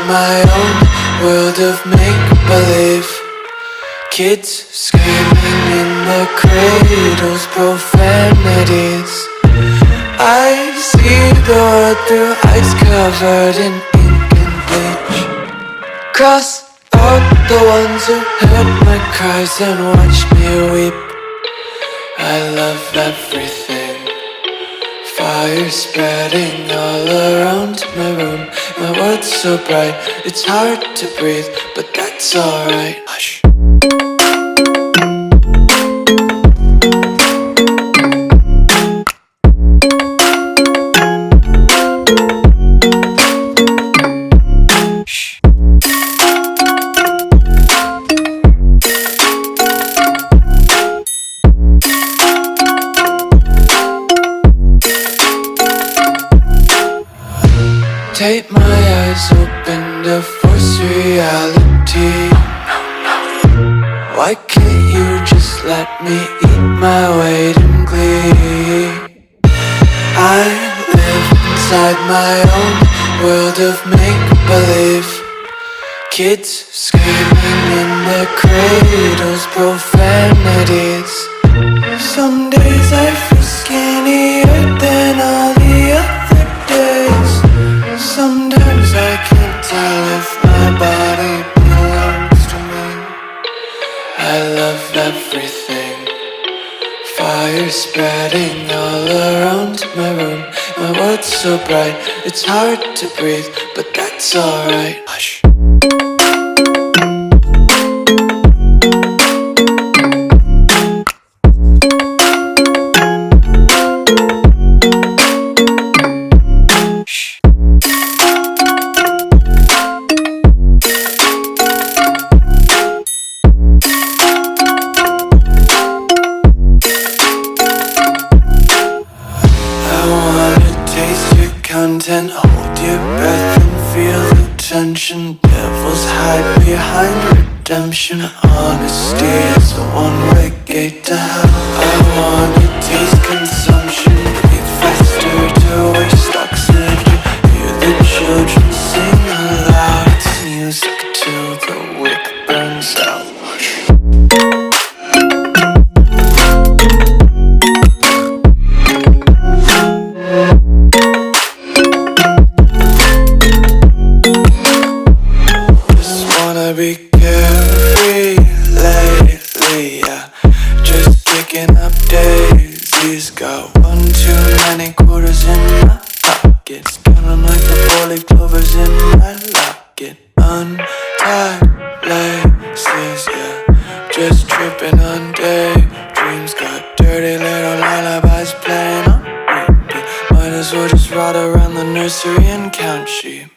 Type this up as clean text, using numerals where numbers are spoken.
my own world of make-believe. Kids screaming in their cradles, profanities. I see the world through ice covered in ink and bleach. Cross out the ones who heard my cries and watched me weep. I love everything. Fire spreading all around my room. My world's so bright, it's hard to breathe, but that's alright. Hush. Take my eyes open to force reality. Why can't you just let me eat my weight in glee? I live inside my own world of make-believe. Kids screaming in their cradles, profanities. Some days I feel skinnier than all the other days. Sometimes I can't tell if my body belongs to me. I love everything. Fire spreading all around my room. My world's so bright, it's hard to breathe, but that's alright. Hush. Content, hold your breath and feel the tension. Devils hide behind redemption. Honesty is a one-way gate to hell. I wanna taste consumption, breathe faster to waste oxygen. Hear the children sing aloud. It's music till the wick burns out. Be carefree lately, yeah. Just kicking up daisies. Got one too many quarters in my pockets. Counting like the four-leaf clovers in my locket. Untied laces, yeah. Just tripping on daydreams. Got dirty little lullabies playing on repeat. Might as well just ride around the nursery and count sheep.